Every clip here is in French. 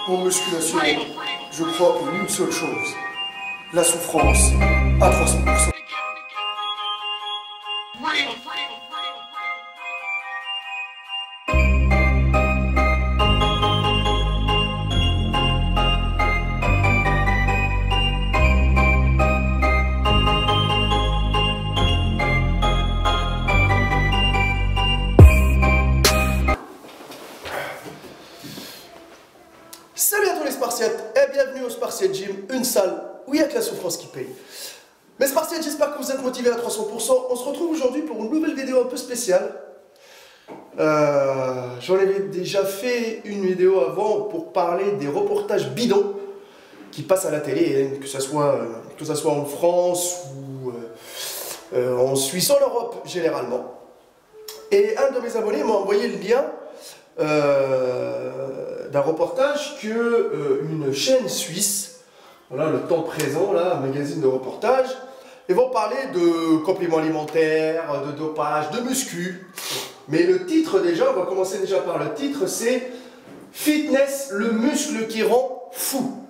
En musculation, je crois en une seule chose, la souffrance à 300%. Salut à tous les Spartiates et bienvenue au Spartiate Gym, une salle où il n'y a que la souffrance qui paye. Mes Spartiates, j'espère que vous êtes motivés à 300%. On se retrouve aujourd'hui pour une nouvelle vidéo un peu spéciale. J'en avais déjà fait une vidéo avant pour parler des reportages bidons qui passent à la télé, que ce soit en France ou en Suisse, en Europe généralement. Et un de mes abonnés m'a envoyé le lien d'un reportage que une chaîne suisse, voilà, le temps présent, là, un magazine de reportage, ils vont parler de compléments alimentaires, de dopage, de muscu. Mais le titre déjà, on va commencer déjà par le titre, c'est Fitness, le muscle qui rend fou.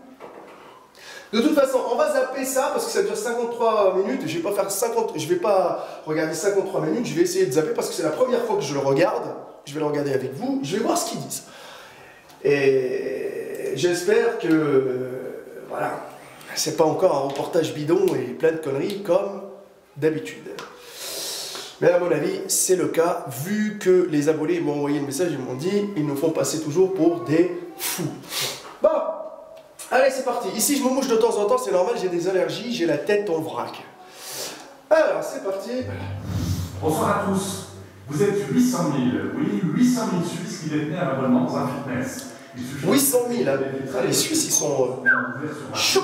De toute façon, on va zapper ça parce que ça dure 53 minutes. Je vais pas regarder 53 minutes, je vais essayer de zapper parce que c'est la première fois que je le regarde. Je vais le regarder avec vous, je vais voir ce qu'ils disent. Et j'espère que, voilà, c'est pas encore un reportage bidon et plein de conneries comme d'habitude. Mais à mon avis, c'est le cas, vu que les abonnés m'ont envoyé le message, ils m'ont dit, ils nous font passer toujours pour des fous. Bon, allez, c'est parti. Ici, je me mouche de temps en temps, c'est normal, j'ai des allergies, j'ai la tête en vrac. Alors, c'est parti. Bonsoir à tous. Vous êtes 800 000, oui, 800 000 Suisses qui détenaient un abonnement dans un fitness. 800 000, hein. Les Suisses, ils sont chauds.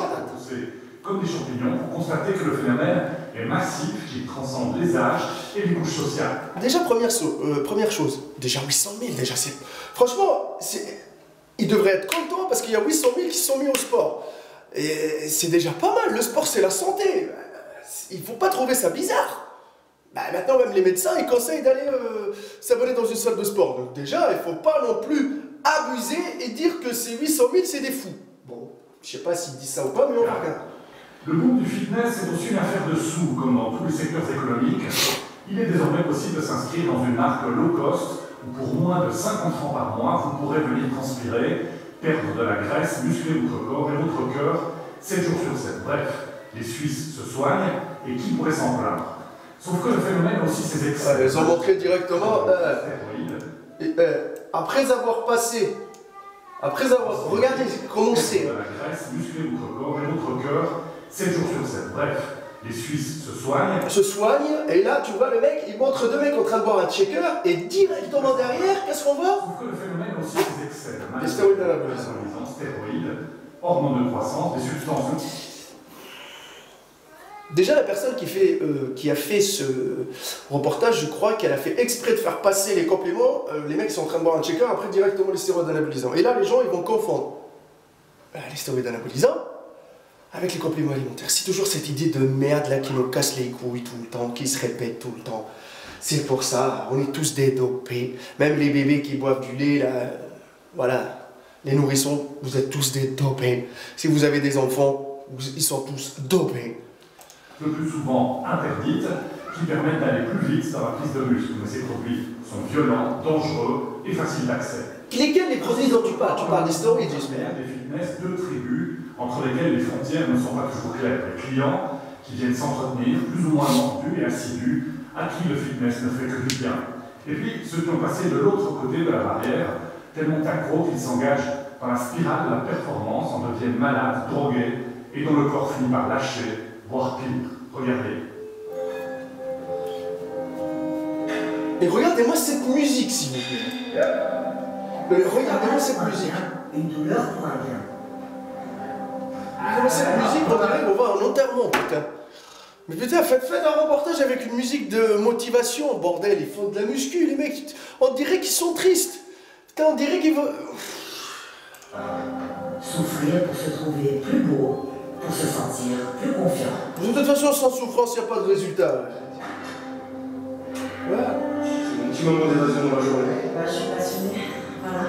Comme des champignons, pour constater que le phénomène est massif, qui transcende les âges et les couches sociales. Déjà, première chose, déjà 800 000, déjà c'est... Franchement, ils devraient être contents parce qu'il y a 800 000 qui se sont mis au sport. Et c'est déjà pas mal, le sport c'est la santé. Il ne faut pas trouver ça bizarre. Bah, maintenant, même les médecins, ils conseillent d'aller s'abonner dans une salle de sport. Donc déjà, il ne faut pas non plus abuser et dire que ces 800 000, c'est des fous. Bon, je ne sais pas s'ils disent ça ou pas, mais on va regarder. Le boom du fitness est aussi une affaire de sous, comme dans tous les secteurs économiques. Il est désormais possible de s'inscrire dans une marque low cost, où pour moins de 50 francs par mois, vous pourrez venir transpirer, perdre de la graisse, muscler votre corps et votre cœur, 7 jours sur 7. Bref, les Suisses se soignent, et qui pourrait s'en plaindre? Sauf que le phénomène a aussi ses excès. Ils ont montré directement, après avoir regardé comment c'est. La graisse, muscler votre corps et votre cœur, 7 jours sur 7. Bref, les Suisses se soignent. Et là, tu vois, le mec, il montre deux mecs en train de boire un shaker, et directement derrière, qu'est-ce qu'on voit? Sauf que le phénomène a aussi ses excès. Des stéroïdes anabolisants. Stéroïdes, hormones de croissance, des substances. Déjà, la personne qui a fait ce reportage, je crois qu'elle a fait exprès de faire passer les compléments. Les mecs sont en train de boire un shaker, après directement les stéroïdes anabolisants. Et là, les gens, ils vont confondre les stéroïdes anabolisants avec les compléments alimentaires. C'est toujours cette idée de merde là qui nous casse les couilles tout le temps, qui se répète tout le temps. C'est pour ça, on est tous des dopés. Même les bébés qui boivent du lait, là, voilà, les nourrissons, vous êtes tous des dopés. Si vous avez des enfants, ils sont tous dopés. Le plus souvent interdites, qui permettent d'aller plus vite dans la prise de muscle. Mais ces produits sont violents, dangereux et faciles d'accès. Lesquels les produits dont tu parles? Tu parles des stéroïdes, j'espère. Des fitness, deux tribus, entre lesquelles les frontières ne sont pas toujours claires. Les clients qui viennent s'entretenir, plus ou moins mordus et assidus, à qui le fitness ne fait que du bien. Et puis, ceux qui ont passé de l'autre côté de la barrière, tellement accros qu'ils s'engagent dans la spirale de la performance, en deviennent malades, drogués, et dont le corps finit par lâcher, voire pire. Regardez. Et regardez-moi cette musique, s'il vous plaît. Regardez-moi cette musique. Une douleur pour un bien. Regardez cette musique, on dirait qu'on va à un enterrement, putain. Mais putain, faites un reportage avec une musique de motivation, bordel. Ils font de la muscu, les mecs. On dirait qu'ils sont tristes. Putain, on dirait qu'ils vont... Souffrir pour se trouver plus beau, pour se sentir plus confiant. De toute façon, sans souffrance, il n'y a pas de résultat. Ouais. C'est mon petit moment d'évasion dans la journée. Je suis passionnée. Voilà.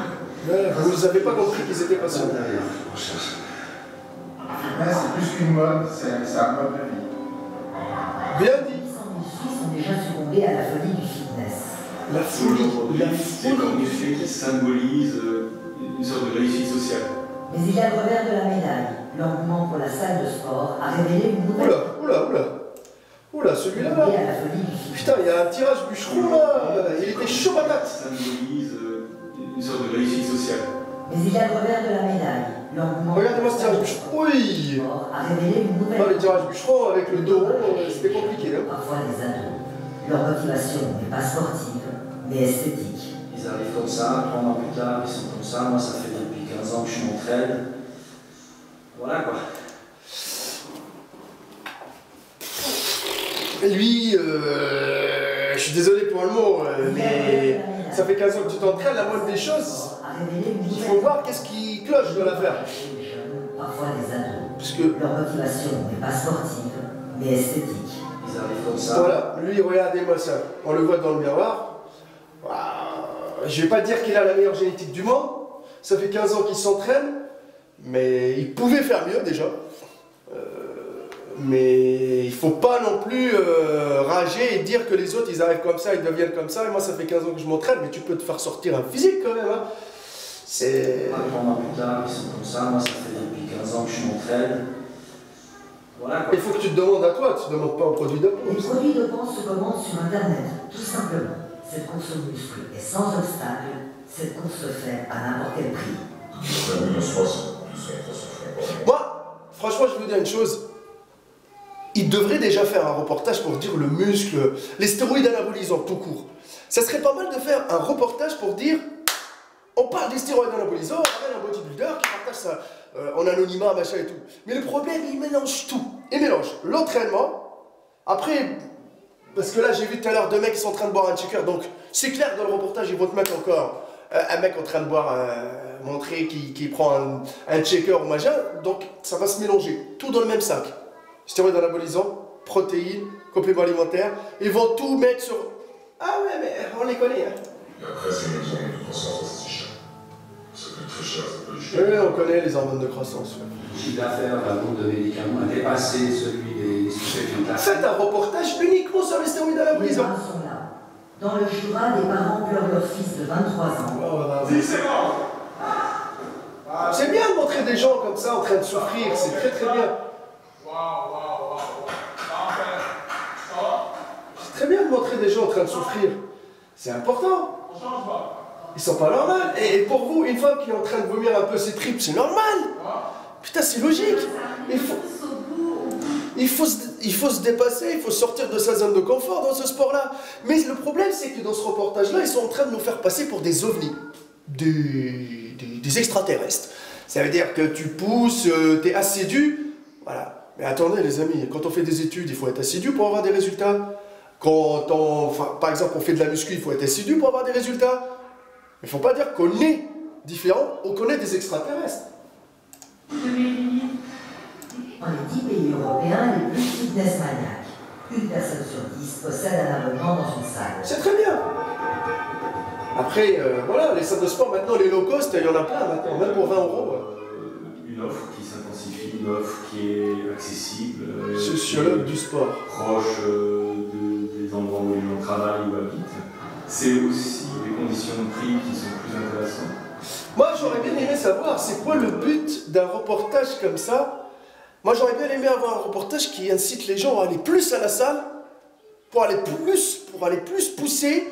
Ouais, vous n'avez pas compris qu'ils étaient patients. Mais c'est plus qu'une mode, c'est un mode de vie. Bien dit. 800 000 Suisses ont déjà succombé à la folie du fitness. La folie. La C'est comme folie. une fait qui symbolise une sorte de réussite sociale. Mais il y a le revers de la médaille. L'engouement pour la salle de sport a révélé une nouvelle Oula, celui-là, là. succombé à la folie du fitness. Putain, il y a un tirage bûcheron, là. Il était chaud patate. Symbolise une sorte de réussite sociale. Mais il y a le revers de la médaille. L'engouement Regardez-moi pour ce la tirage salle de bûcheron. sport Oui. a révélé une nouvelle. Le tirage bûcheron avec le dos rond, c'était compliqué, hein. Parfois les ados. Leur motivation n'est pas sportive, mais esthétique. Ils arrivent comme ça, 3 mois plus tard, ils sont comme ça. Moi, ça fait depuis 15 ans que je suis en train. Voilà quoi. Lui, je suis désolé pour le mot, mais ça fait 15 ans que tu t'entraînes, la moindre des choses, il faut voir qu'est-ce qui cloche dans l'affaire. Parfois les ados. Parce que, Leur motivation n'est pas sportive, mais esthétique. Ils arrivent comme ça. voilà, lui, regardez-moi ça, on le voit dans le miroir. Je vais pas dire qu'il a la meilleure génétique du monde, ça fait 15 ans qu'il s'entraîne, mais il pouvait faire mieux déjà. Mais il faut pas non plus rager et dire que les autres ils arrivent comme ça, ils deviennent comme ça. Et moi ça fait 15 ans que je m'entraîne, mais tu peux te faire sortir un physique quand même. Hein. C'est. 3 mois plus tard, ils sont comme ça. Moi, ça fait depuis 15 ans que je suis en train. Voilà quoi. Il faut que tu te demandes à toi, tu ne demandes pas aux produits de Les produits dopants se commandent sur Internet, tout simplement. Cette course au muscle est sans obstacle. Cette course se fait à n'importe quel prix. Moi, franchement, je vous dis une chose. Il devrait déjà faire un reportage pour dire le muscle, les stéroïdes anabolisants tout court. Ça serait pas mal de faire un reportage pour dire on parle des stéroïdes anabolisants, on ramène un bodybuilder qui partage ça en anonymat, machin et tout. Mais le problème, il mélange tout. Il mélange l'entraînement, après, parce que là j'ai vu tout à l'heure 2 mecs qui sont en train de boire un shaker, donc c'est clair dans le reportage, ils vont te mettre encore un mec en train de boire, montrer qui prend un shaker ou machin, donc ça va se mélanger, tout dans le même sac. Stéroïdes anabolisants, protéines, compléments alimentaires, ils vont tout mettre sur... Ah ouais, mais on les connaît, hein. Et après, c'est une hormone de croissance, ça c'est cher. Ça coûte très cher, ça peut Oui, on connaît les hormones de croissance. Ouais. Le chiffre d'affaires d'un groupe de médicaments a dépassé celui des stupéfiants classiques. Faites un reportage uniquement sur les stéroïdes Les anabolisants. parents sont là. Dans le Jura, des parents pleurent leur fils de 23 ans. C'est bien de montrer des gens comme ça en train de souffrir, c'est très très bien. C'est très bien de montrer des gens en train de souffrir. C'est important. Ils sont pas normaux. Et pour vous, une femme qui est en train de vomir un peu ses tripes, c'est normal. Putain, c'est logique. Il faut se dépasser, il faut sortir de sa zone de confort dans ce sport-là. Mais le problème, c'est que dans ce reportage-là, ils sont en train de nous faire passer pour des ovnis, des extraterrestres. Ça veut dire que tu pousses, tu es assidu. Voilà. Mais attendez, les amis, quand on fait des études, il faut être assidu pour avoir des résultats. Quand par exemple, on fait de la muscu, il faut être assidu pour avoir des résultats. Mais il ne faut pas dire qu'on est différent ou qu'on est des extraterrestres. Dans les 10 pays européens les plus fitness maniaques, une personne sur 10 possède un abonnement dans une salle. C'est très bien. Après, voilà, les salles de sport, maintenant, les low cost, il y en a plein maintenant, même pour 20 €. Une offre qui s'intensifie, une offre qui est accessible. Sociologue du sport. Proche des endroits où les gens travaillent ou habitent. C'est aussi des conditions de prix qui sont plus intéressantes. Moi, j'aurais bien aimé savoir, c'est quoi le but d'un reportage comme ça? Moi, j'aurais bien aimé avoir un reportage qui incite les gens à aller plus à la salle, pour aller plus pousser,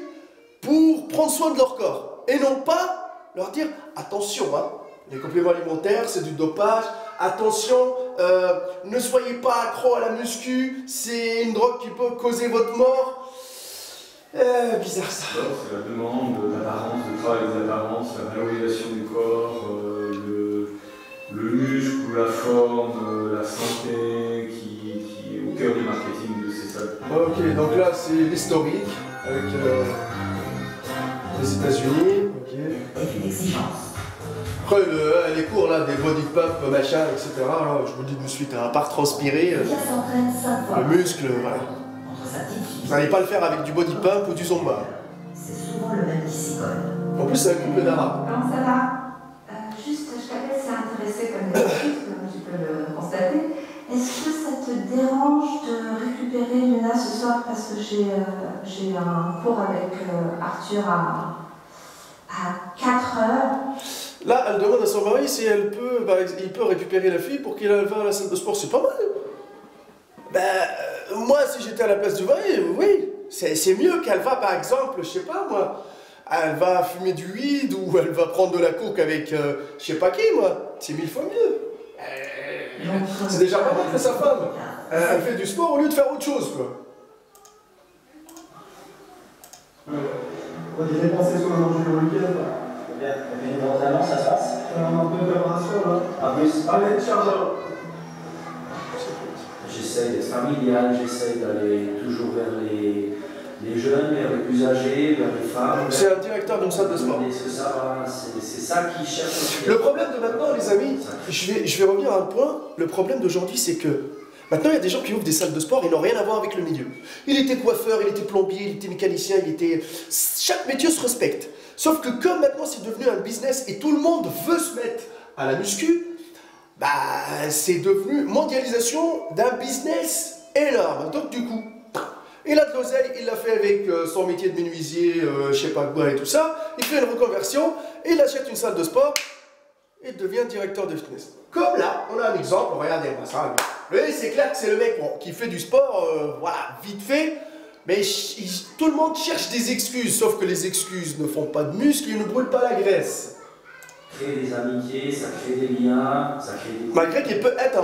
pour prendre soin de leur corps. Et non pas leur dire, attention, hein, les compléments alimentaires, c'est du dopage, attention, ne soyez pas accro à la muscu, c'est une drogue qui peut causer votre mort. Bizarre ça. C'est la demande d'apparence, de travail des apparences, la valorisation du corps, le muscle, la forme, la santé qui est au cœur du marketing de ces salles. Ok, donc là c'est l'historique avec les États-Unis. Ok. Est une exigence. Après les cours là, des body pump, machin, etc. Là, je vous dis de suite, à part transpirer, Il s'entraîne 5 fois. le muscle, voilà. Entre sa petite fille. Vous n'allez pas le faire avec du body pump ou du zumba. C'est souvent le même qui s'y colle. On plus, c'est un couple d'arabes. Comment ça va? Juste, je t'appelle, c'est intéressé comme d'habitude, comme tu peux le constater. Est-ce que ça te dérange de récupérer Luna ce soir parce que j'ai un cours avec Arthur à 4 heures? Là, elle demande à son mari si il peut récupérer la fille pour qu'elle va à la salle de sport. C'est pas mal. Ben, moi, si j'étais à la place du mari, oui. C'est mieux qu'elle va, par exemple, je sais pas moi, elle va fumer du weed ou elle va prendre de la coke avec je sais pas qui, moi. C'est 1000 fois mieux. C'est déjà pas mal que sa femme. Elle fait du sport au lieu de faire autre chose, quoi. On a dépensé sur le manger le week-end. Bien, et puis l'entraînement, ça se passe? Un peu de préparation là. En plus, Allez, chargeur. j'essaye d'être familial, j'essaye d'aller toujours vers les jeunes, vers les plus âgés, vers les femmes. C'est un directeur d'une salle de sport. Est-ce que ça va? C'est ça qui cherche aussi. Le problème de maintenant, les amis, je vais revenir à un point. Le problème d'aujourd'hui, c'est que maintenant, il y a des gens qui ouvrent des salles de sport et n'ont rien à voir avec le milieu. Il était coiffeur, il était plombier, il était mécanicien, il était... Chaque métier se respecte. Sauf que comme maintenant, c'est devenu un business et tout le monde veut se mettre à la muscu, bah, c'est devenu mondialisation d'un business énorme. Donc du coup, il a de l'oseille, il l'a fait avec son métier de menuisier, je sais pas quoi et tout ça. Il fait une reconversion, il achète une salle de sport et devient directeur de fitness. Comme là, on a un exemple, regardez-moi ça. Oui, c'est clair que c'est le mec qui fait du sport, voilà, vite fait. Mais tout le monde cherche des excuses, sauf que les excuses ne font pas de muscles, ils ne brûlent pas la graisse. Créer des amitiés, ça crée des liens, ça crée des... Malgré qu'il peut être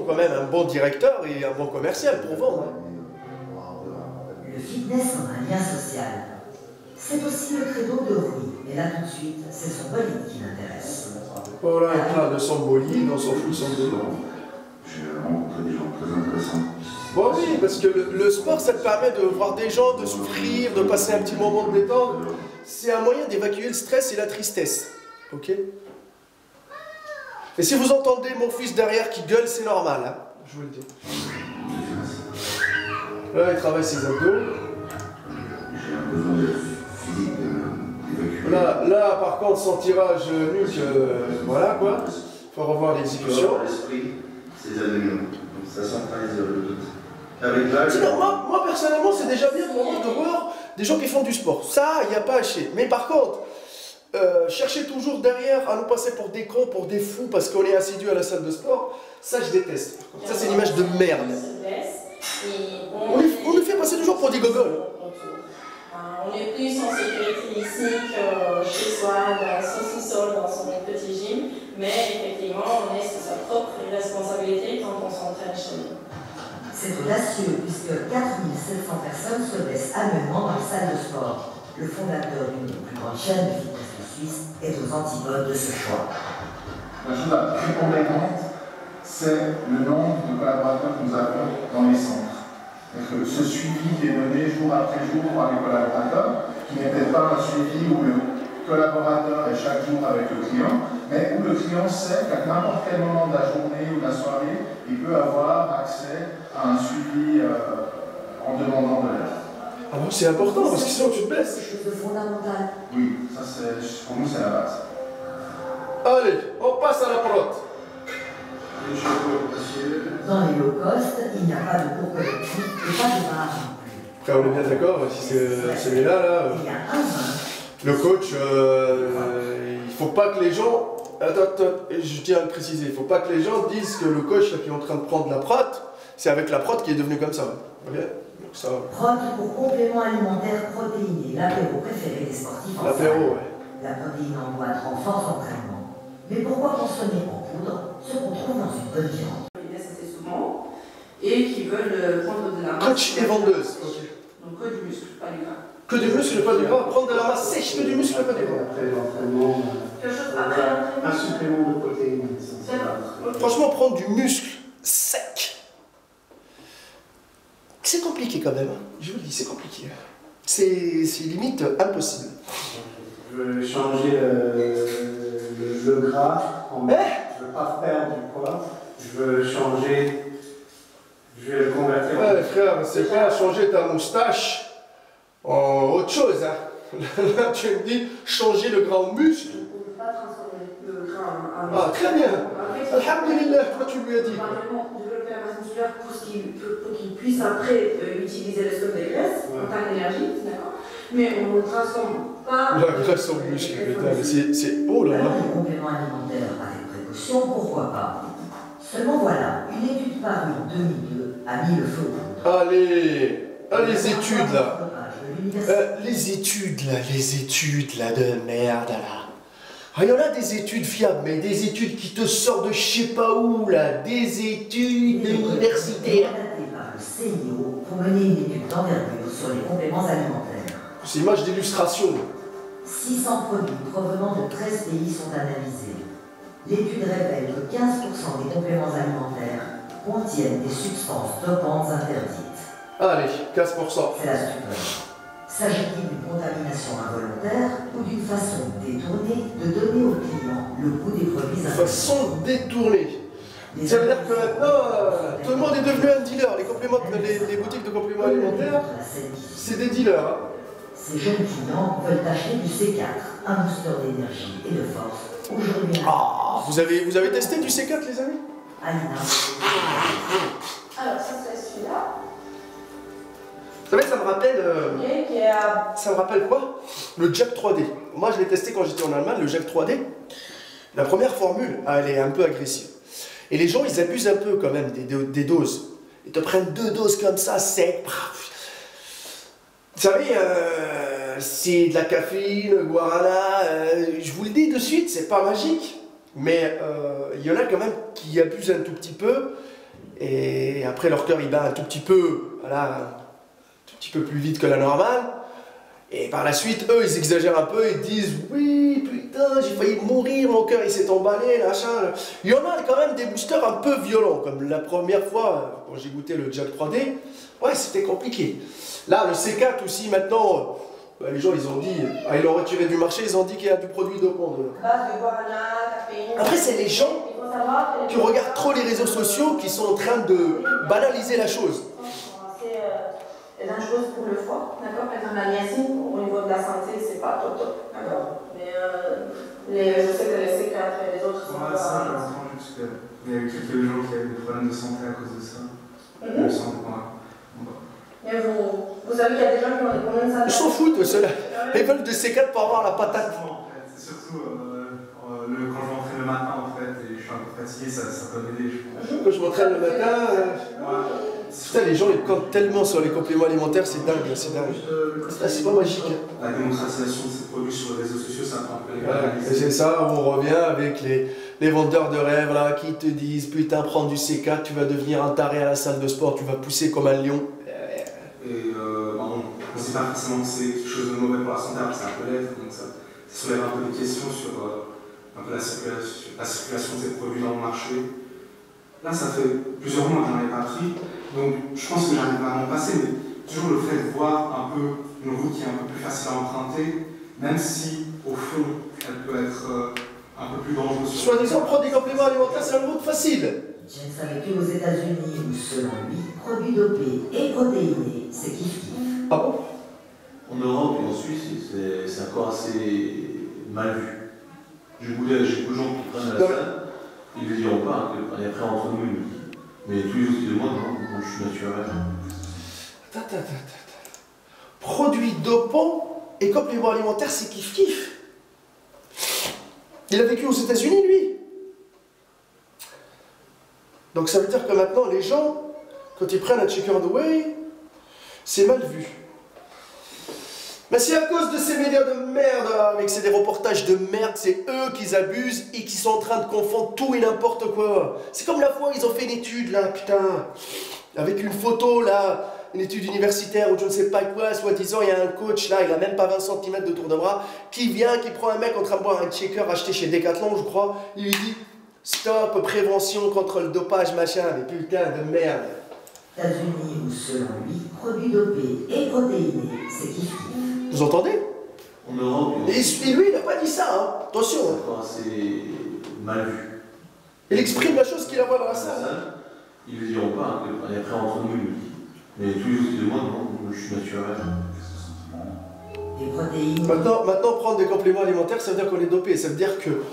quand même un bon directeur et un bon commercial pour vendre. Le fitness en un lien social. C'est aussi le credo de Rui, mais là tout de suite, c'est son bolide qui l'intéresse. Voilà, il parle de son bolide, on s'en fout de son bolide. J'ai rencontré des gens très intéressants. Bon oui, parce que le sport, ça te permet de voir des gens, de souffrir, de passer un petit moment de détente. C'est un moyen d'évacuer le stress et la tristesse. Ok? Et si vous entendez mon fils derrière qui gueule, c'est normal, hein, je vous le dis. Là, il travaille ses abdos. J'ai un besoin de physique d'évacuer. Là, par contre, son tirage nuque, voilà quoi. Il faut revoir l'exécution. L'esprit, c'est les adénons. Ça centralise le doute. Avec l'âge. Sinon, moi, personnellement, c'est déjà bien pour moi de voir des gens qui font du sport. Ça, il n'y a pas à chier. Mais par contre, chercher toujours derrière à nous passer pour des cons, pour des fous, parce qu'on est assidus à la salle de sport, ça, je déteste. Ça, c'est une image de merde. On nous fait passer toujours pour des gogoles. On est plus en sécurité ici que chez soi, dans son sous-sol, dans son petit gym, mais effectivement, on est sous sa propre responsabilité quand on s'entraîne chez nous. C'est audacieux puisque 4700 personnes se blessent annuellement dans les salles de sport. Le fondateur d'une des plus grandes chaînes de fitness de Suisse est aux antipodes de ce choix. La chose la plus convaincante, c'est le nombre de collaborateurs que nous avons dans les centres. Ce suivi qui est mené jour après jour par les collaborateurs, qui n'est peut-être pas un suivi où le collaborateur est chaque jour avec le client, mais où le client sait qu'à n'importe quel moment de la journée ou de la soirée, il peut avoir accès à un suivi en demandant de l'aide. Ah bon, c'est important, parce que sinon tu te blesses. C'est quelque chose de fondamental. Oui, ça pour nous c'est la base. Allez, on passe à la prod. Dans les low cost, il n'y a pas de cours collectif et pas de bar non plus. Quand on est bien d'accord, si c'est celui-là, là, Il y a un vin. le coach, il faut pas que les gens... Attends, je tiens à le préciser, il faut pas que les gens disent que le coach qui est en train de prendre la prot, c'est avec la prot qu'il est devenu comme ça. Ok? Donc ça... Prot pour complément alimentaire protéiné, l'apéro préféré des sportifs en L'apéro, salle. ouais. La protéine en boîte renforce l'entraînement. Mais pourquoi consommer en poudre ce qu'on trouve dans une bonne viande? Assez souvent et qui veulent prendre de la masse. Coach et vendeuse. Okay. Donc que du muscle, pas du gras. Que du muscle, pas du gras. Prendre de la masse sèche, que du muscle, pas du gras. Après l'entraînement, Quelque chose après l'entraînement. un supplément de protéines. Franchement, prendre du muscle sec, c'est compliqué quand même. Je vous le dis, c'est compliqué. C'est limite impossible. Je veux changer le gras en masse. Je ne veux pas perdre du poids. Je veux changer. Je vais le convertir. Ouais, frère, c'est pas changer ta moustache en autre chose. Hein. Là, tu me dis changer le gras en muscle. On ne peut pas transformer le gras en Ah, très bien. Alhamdulillah, quoi tu lui as dit? Normalement, développer la masse musculaire pour qu'il puisse après utiliser le stock des graisses en tant qu'énergie, d'accord? Mais on ne transforme pas. La graisse en muscle, putain, mais c'est. Oh là là. Alors, les compléments alimentaires avec précaution, pourquoi pas? Seulement voilà, une étude parue en 2002 a mis le feu au poudre. Allez, les études là. Les études là de merde là. Ah, il y en a des études fiables, mais des études qui te sortent de je sais pas où là, des études universitaires. Mandaté par le CIO pour mener une étude d'envergure sur les compléments alimentaires. C'est image d'illustration. 600 produits provenant de 13 pays sont analysés. L'étude révèle que 15% des compléments alimentaires contiennent des substances dopantes interdites. Allez, 15%. C'est la stupeur. S'agit-il d'une contamination involontaire ou d'une façon détournée de donner aux clients le goût des produits interdits? Façon détournée. Ça veut dire que maintenant, tout le monde est devenu un dealer. Les boutiques de compléments alimentaires, c'est des dealers. Hein. Ces jeunes clients veulent acheter du C4, un booster d'énergie et de force. Aujourd'hui, vous avez testé du C4, les amis? Alina. Alors, ça c'est celui-là. Vous savez, ça me rappelle. Ça me rappelle quoi? Le Jack 3D. Moi, je l'ai testé quand j'étais en Allemagne, le Jack 3D. La première formule, elle est un peu agressive. Et les gens, ils abusent un peu quand même des doses. Ils te prennent 2 doses comme ça, sec. Vous savez, c'est de la caféine, le guarana. Je vous le dis de suite, c'est pas magique. Mais il y en a quand même qui abusent un tout petit peu. Et après, leur cœur, il bat un tout petit peu. Voilà. Un petit peu plus vite que la normale, et par la suite, eux, ils exagèrent un peu, ils disent « Oui, putain, j'ai failli mourir, mon cœur, il s'est emballé, machin. » Il y en a quand même des boosters un peu violents, comme la première fois, quand j'ai goûté le Jack 3D, ouais, c'était compliqué. Là, le C4 aussi, maintenant, les gens, ils ont dit, ils l'ont retiré du marché, ils ont dit qu'il y a du produit dopant dedans. Après, c'est les gens qui regardent trop les réseaux sociaux, qui sont en train de banaliser la chose. Dangereuse pour le foie, d'accord? Par exemple, la niacine, au niveau de la santé, c'est pas top, d'accord? Mais je sais que les C4 et les autres sont pas... Ça, j'ai entendu, parce qu'il y a eu quelques gens qui avaient des problèmes de santé à cause de ça. Me semble, Mais vous savez qu'il y a des gens qui ont des problèmes de santé. Ils s'en foutent, ceux-là. Ils veulent de C4 pour avoir la patate. C'est surtout quand je m'entraîne le matin, en fait, et je suis un peu fatigué, ça peut m'aider, je pense. Quand je m'entraîne le matin... Putain, les gens ils comptent tellement sur les compléments alimentaires, c'est dingue, c'est dingue. C'est pas magique. La démocratisation de ces produits sur les réseaux sociaux, ça peut un peu... Et c'est ça, on revient avec les vendeurs de rêves là, qui te disent putain, prends du C4, tu vas devenir un taré à la salle de sport, tu vas pousser comme un lion. Et on ne sait pas forcément que c'est quelque chose de mauvais pour la santé, alors ça peut l'être, donc ça soulève un peu des questions sur un peu la circulation de ces produits dans le marché. Là, ça fait plusieurs mois que j'en ai pas pris, donc je pense que j'arrive à m'en passer, mais toujours le fait de voir un peu une route qui est un peu plus facile à emprunter, même si, au fond, elle peut être un peu plus dangereuse. Soi-disant, prendre des compléments alimentaires, c'est une route facile. James savait qu'aux États-Unis, où selon lui, produits dopés et protéinés, c'est kiff-kiff. Ah bon? En Europe et en Suisse, c'est encore assez mal vu. J'ai goûté chez beaucoup de gens qui prennent à la salle. Ils ne le diront pas, hein, et après entre nous, ils me disent. Mais tous les outils de moi, non, je suis naturel. Produits dopants et compléments alimentaires, c'est kiff-kiff. Il a vécu aux États-Unis, lui. Donc ça veut dire que maintenant, les gens, quand ils prennent un Checker the Way, c'est mal vu. Mais c'est à cause de ces médias de merde, avec des reportages de merde, c'est eux qui abusent et qui sont en train de confondre tout et n'importe quoi. C'est comme la fois, ils ont fait une étude, là, putain, avec une photo, là, une étude universitaire ou je ne sais pas quoi, soi-disant, il y a un coach, là, il a même pas 20 cm de tour de bras, qui vient, qui prend un mec en train de boire un Checker acheté chez Decathlon, je crois, il lui dit, stop, prévention contre le dopage, machin, mais putain de merde. États-Unis, où selon lui, produits dopés et protéinés, c'est kiff-kiff. Vous entendez? En Europe et lui, il n'a pas dit ça, hein. Attention. C'est encore assez mal vu. Il exprime la chose qu'il a voit dans la salle. Ils ne le diront pas, hein, et après entre nous, ils me disent. Mais tous les outils de moi, non, je suis naturel. Et des protéines... Maintenant, prendre des compléments alimentaires, ça veut dire qu'on est dopé. Ça veut dire que...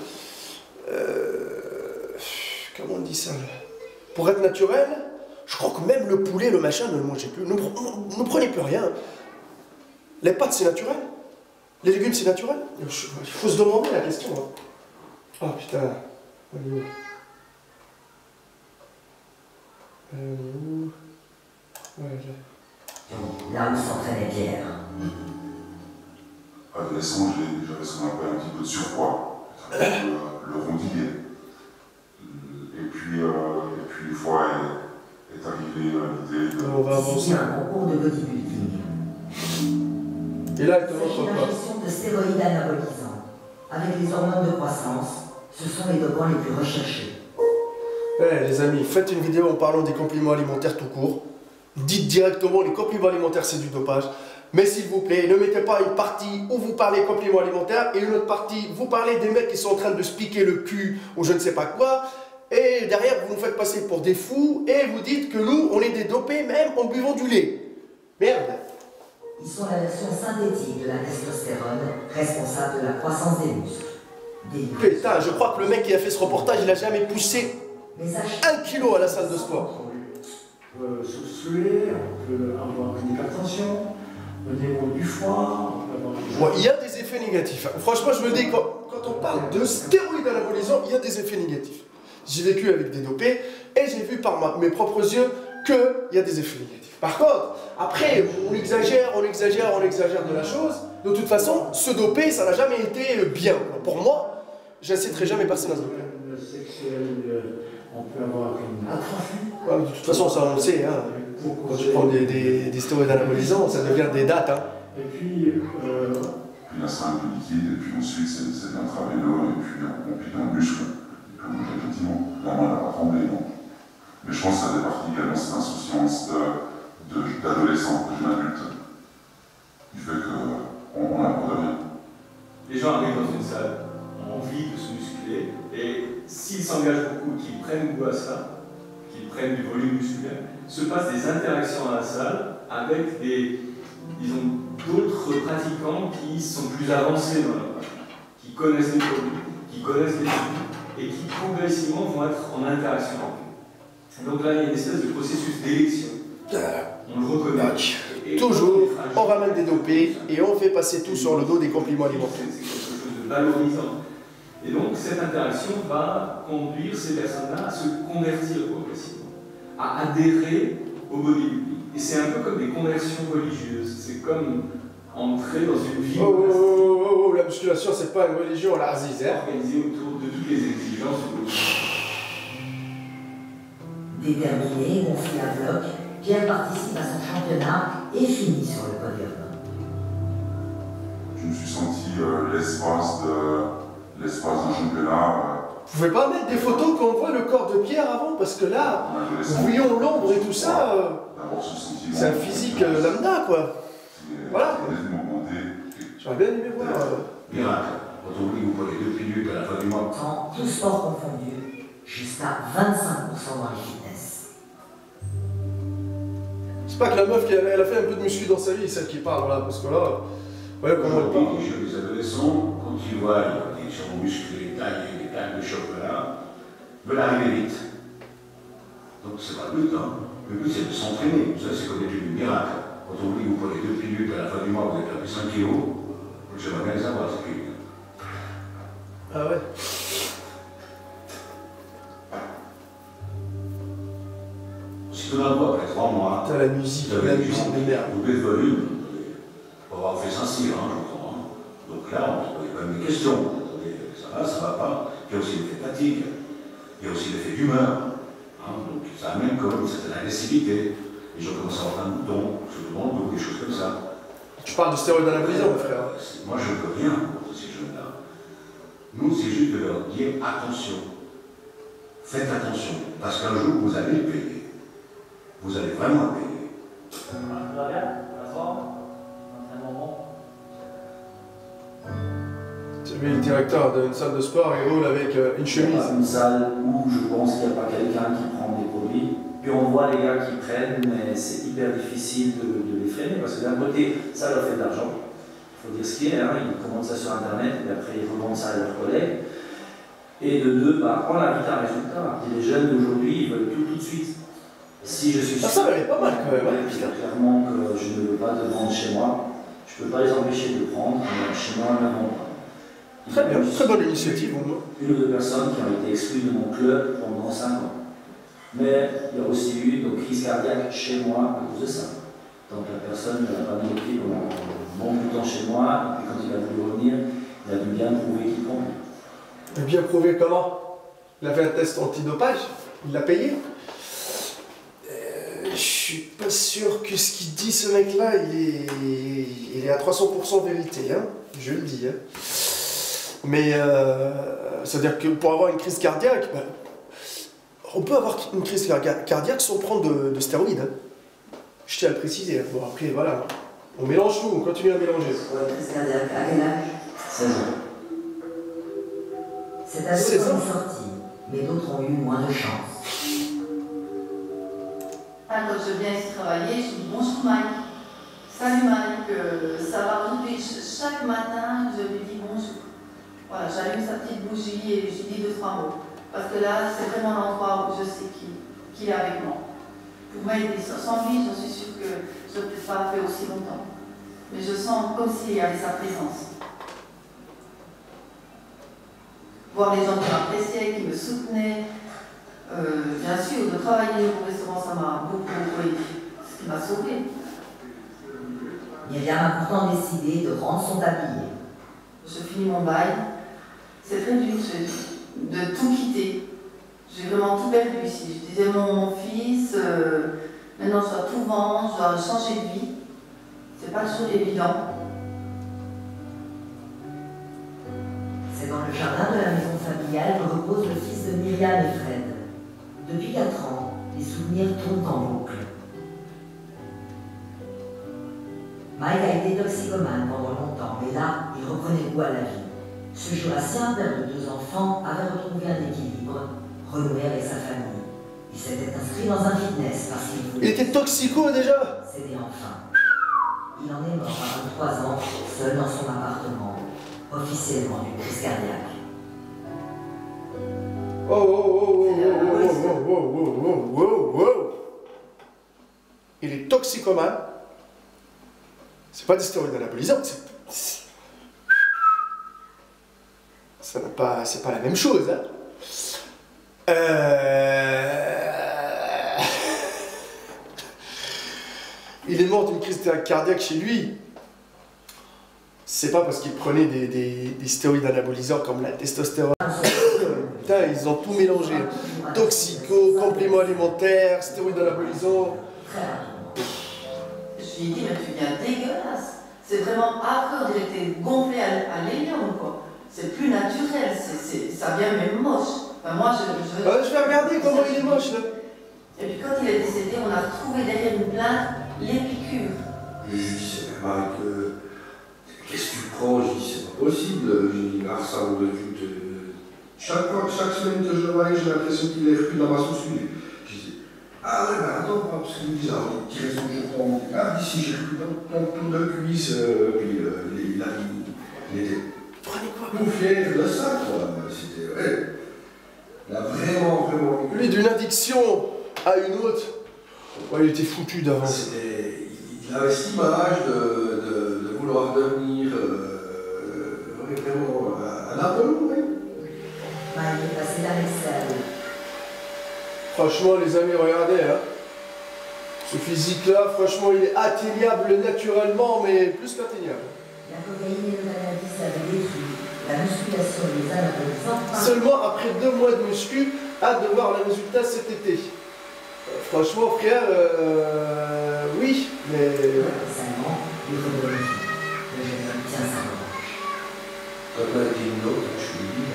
comment on dit ça là? Pour être naturel, je crois que même le poulet, le machin, ne le mangez plus. Ne prenez plus rien. Les pâtes, c'est naturel. Les légumes, c'est naturel. Il faut se demander la question. Hein. Ah putain. On est où? Là où s'entraînait Pierre. Adolescent, j'avais ce qu'on appelle un petit peu de surpoids, le rondillet. Et puis une fois est arrivée l'idée de... On va avancer. Un concours de bodybuilding. Et là, elle te Il s'agit montre d'injection de stéroïdes anabolisants. Avec les hormones de croissance, ce sont les dopants les plus recherchés. Les amis, faites une vidéo en parlant des compléments alimentaires tout court. Dites directement les compléments alimentaires c'est du dopage. Mais s'il vous plaît, ne mettez pas une partie où vous parlez compléments alimentaires et une autre partie, vous parlez des mecs qui sont en train de se piquer le cul ou je ne sais pas quoi. Et derrière, vous nous faites passer pour des fous et vous dites que nous, on est des dopés même en buvant du lait. Merde. Ils sont la version synthétique de la testostérone, responsable de la croissance des muscles. Putain, je crois que le mec qui a fait ce reportage, il a jamais poussé 1 kilo à la salle de sport. On peut se saouler, on peut avoir une hypertension, au niveau du foie, on peut avoir... Ouais, il y a des effets négatifs. Franchement, je me dis, quand on parle de stéroïdes anabolisants, il y a des effets négatifs. J'ai vécu avec des dopés et j'ai vu par mes propres yeux qu'il y a des effets négatifs. Par contre, après, on exagère de la chose. De toute façon, se doper, ça n'a jamais été bien. Pour moi, j'inciterai jamais personne à se doper. On peut avoir une atrophie. Ouais, de toute façon, ça on le sait. Hein. Quand tu prends des stéroïdes anabolisants, ça devient des dates. Hein. Et puis la simple liquide, et puis ensuite c'est de l'intraveineux, et puis on pique dans le muscle. Et puis effectivement, la main n'a pas tremblé, non. Mais je pense que ça fait partie également de cette insouciance d'adolescent, de jeune adulte, qui fait qu'on n'apprend rien. Les gens arrivent dans une salle, ont envie de se muscler, et s'ils s'engagent beaucoup, qu'ils prennent goût à ça, qu'ils prennent du volume musculaire, se passent des interactions dans la salle avec d'autres pratiquants qui sont plus avancés dans la pratique, qui connaissent les produits, qui connaissent les produits, et qui progressivement vont être en interaction avec eux. Donc là, il y a une espèce de processus d'élection. On le reconnaît. Toujours, on ramène des dopés et on fait passer tout sur le dos des compléments alimentaires. C'est quelque chose de valorisant. Et donc, cette interaction va conduire ces personnes-là à se convertir progressivement, à adhérer au bodybuilding. Et c'est un peu comme des conversions religieuses. C'est comme entrer dans une vie. Oh, la musculation, c'est pas une religion, la Aziz. Organisée autour de toutes les exigences du bodybuilding. Déterminé, gonflé à bloc, Pierre participe à son championnat et finit sur le podium. Je me suis senti l'espace d'un championnat. Vous pouvez pas mettre des photos quand on voit le corps de Pierre avant, parce que là, voyons l'ombre et tout ça, c'est un physique lambda, quoi. Voilà. J'aurais bien aimé voir. Miracle, quand on oublie vous prenez 2 minutes à la fin du mois. Temps, tout sport confondu, jusqu'à 25% dans les fitness. C'est pas que la meuf, elle a fait un peu de muscu dans sa vie, celle qui parle, là, parce que là, voyez comment elle parle. Chez les adolescents, quand ils voient des gens musclés, taillés, des tailles de chocolat, veulent arriver vite. Donc c'est pas le but, hein. Le but c'est de s'entraîner. Ça c'est comme l'étude du miracle. Quand on dit que vous prenez 2 minutes à la fin du mois, vous avez perdu 5 kilos, j'aimerais bien les avoir, ces kilos. Ah ouais. Si tout d'un coup, après 3 mois, t'as la musique de merde. Vous baissez le volume, pour avoir fait Saint-Cyr, hein, j'entends. Hein. Donc là, on se pose quand même des questions. Ça va pas. Il y a aussi l'effet fatigue, il y a aussi l'effet d'humeur. Hein, donc ça amène quand même une certaine agressivité. Les gens commencent à avoir un bouton, se demandent, ou des choses comme ça. Tu parles de stéroïdes anabolisants, mon frère. Moi, je ne peux rien contre ces jeunes-là. Nous, c'est juste de leur dire attention. Faites attention, parce qu'un jour, vous allez le payer. Vous allez vraiment le payer. Tu es le directeur d'une salle de sport et roule avec une chemise. Une salle où je pense qu'il n'y a pas quelqu'un qui prend des produits. Puis on voit les gars qui prennent, mais c'est hyper difficile de les freiner parce que d'un côté, ça leur fait de l'argent. faut dire ce qui est, hein, ils commandent ça sur Internet, et après ils revendent ça à leurs collègues. Et de deux, bah, on a vite un résultat. Et les jeunes d'aujourd'hui, ils veulent tout de suite. Si je suis sûr, ça valait pas mal quand même. Ouais, clairement que je ne veux pas de vendre chez moi, je ne peux pas les empêcher de prendre, mais chez moi, ils ne vendent pas. Très bien, très bonne initiative. Une ou deux personnes qui ont été exclues de mon club pendant 5 ans. Mais il y a aussi eu une crise cardiaque chez moi à cause de ça. Donc la personne n'a pas mis les pieds pendant bon bout de temps chez moi, et puis quand il a voulu revenir, il a dû bien prouver qu'il prend. Et bien prouvé comment? Il a fait un test antidopage, il l'a payé. Je suis pas sûr que ce qu'il dit ce mec-là, il est à 300% vérité, hein, je le dis. Hein. Mais c'est-à-dire que pour avoir une crise cardiaque, ben, on peut avoir une crise cardiaque sans prendre de stéroïdes. Hein. Je tiens à le préciser. Hein. Bon, après, voilà, on mélange tout, on continue à mélanger. Pour une crise cardiaque, à quel âge? 16 ans. Cet ado est sorti, mais d'autres ont eu moins de chance. Quand je viens ici travailler, je dis bonjour Mike. Salut Mike, ça va aujourd'hui. Chaque matin, je lui dis bonjour. Voilà, j'allume sa petite bougie et je lui dis 2-3 mots. Parce que là, c'est vraiment l'endroit où je sais qu'il est avec moi. Pour m'aider. Sans lui, je suis sûre que je ne peux pas faire aussi longtemps. Mais je sens comme s'il y avait sa présence. Voir les gens qui m'appréciaient, qui me soutenaient. Bien sûr, de travailler au restaurant, ça m'a beaucoup aidé. Ce qui m'a sauvée. Myriam a pourtant décidé de rendre son tablier. Je finis mon bail. C'est très dur de tout quitter. J'ai vraiment tout perdu ici. Je disais mon fils, maintenant je dois tout vendre, je dois changer de vie. C'est pas toujours évident. C'est dans le jardin de la maison familiale que repose le fils de Myriam et Fred. Depuis 4 ans, les souvenirs tournent en boucle. Mike a été toxicomane pendant longtemps, mais là, il reprenait goût à la vie. Ce jurassien, père de 2 enfants, avait retrouvé un équilibre, renoué avec sa famille. Il s'était inscrit dans un fitness parce qu'il voulait... Il était toxico déjà. Céder enfin. Il en est mort à 23 ans, seul dans son appartement, officiellement d'une crise cardiaque. Oh, oh, oh, oh, oh, oh, oh, oh, oh, oh. Il est toxicomane. C'est pas des stéroïdes anabolisants, c'est pas la même chose. Hein. Il est mort d'une crise cardiaque chez lui. C'est pas parce qu'il prenait des stéroïdes anabolisants comme la testostérone. Putain, ils ont tout mélangé. Toxico, compléments alimentaires, stéroïdes anabolisants. Je lui ai dit, mais tu viens dégueulasse. C'est vraiment affreux, on dirait que t'es gonflé à l'hélium, quoi. C'est plus naturel, ça vient même moche. Enfin, moi, je vais regarder comment il est moche, là. Et puis quand il est décédé, on a retrouvé derrière une plainte les piqûres. Je lui dis, Mike, qu'est-ce que tu prends? Je dis, c'est pas possible. Je dis, là, ça vaut le but. Chaque semaine que je le voyais, j'ai l'impression qu'il est repris dans ma saucisse. Je dis, ah ouais, mais attends, parce qu'il me disait, il reste toujours dans mon ah, d'ici, j'ai repris dans ton tour de cuisse, puis il était tout fier de ça, quoi. C'était, ouais. Il a vraiment. Lui, d'une addiction à une autre, ouais, il était foutu d'avance. Il avait cette image de vouloir devenir vraiment un Apollon, oui. Il est passé la vaisselle. Franchement, les amis, regardez, hein. Ce physique-là, franchement, il est atteignable naturellement, mais plus qu'atteignable. La cocaïne et le cannabis avaient détruit la musculation des anabolisants. Seulement après 2 mois de muscu, hâte de voir le résultat cet été. Franchement, frère, oui, mais... Récemment, il revenait. Le jeune homme tient sa revanche. Quand on a été une autre, je lui ai dit,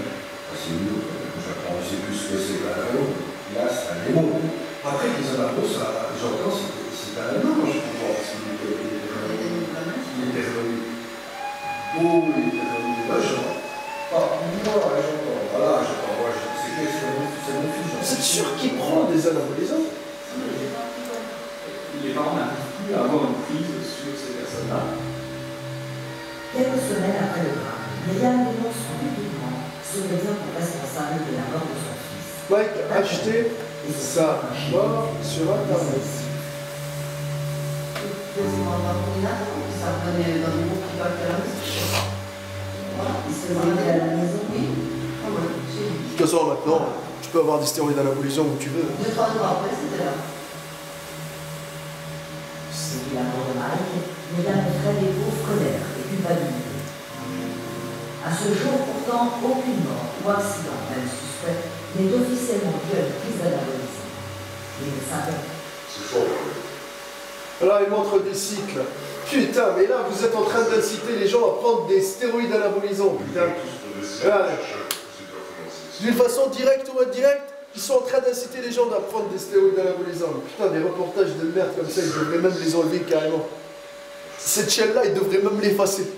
c'est une autre, j'apprends, je sais plus ce que c'est qu'un anneau. Là, c'est un démon. Après, les anneaux, j'entends, c'est un anneau, je crois, parce qu'il était revenu. Oh, il était revenu. Là, j'entends. Moi, j'entends. Voilà, j'entends. Moi, c'est mon fils. Vous êtes sûr qu'il prend des anabolisants? Les parents n'arrivent plus à avoir une prise sur ces personnes-là. Quelques semaines après le drame, Myriam dénonce publiquement ce médium responsable de la mort de son fils. Mike a acheté sa mort sur Internet. Ça revenait dans les mots qui valent la musique. Voilà, il se faisait à la maison, oui. Ah ouais, j'ai vu. De toute façon, maintenant, tu peux avoir des stéroïdes anabolisants où tu veux. 2-3 jours après, c'était là. Depuis la mort de Mike, Myriam et Fred éprouvent colère et culpabilité. À ce jour, pourtant, aucune mort ou accident, même suspect, n'est officiellement dû à une prise d'anabolisant. Les médecins C'est fort. Là, il montre des cycles. Putain, mais là, vous êtes en train d'inciter les gens à prendre des stéroïdes anabolisants. Putain. D'une façon directe ou indirecte, ils sont en train d'inciter les gens à prendre des stéroïdes anabolisants. Putain, des reportages de merde comme ça, ils devraient même les enlever carrément. Cette chaîne-là, ils devraient même l'effacer.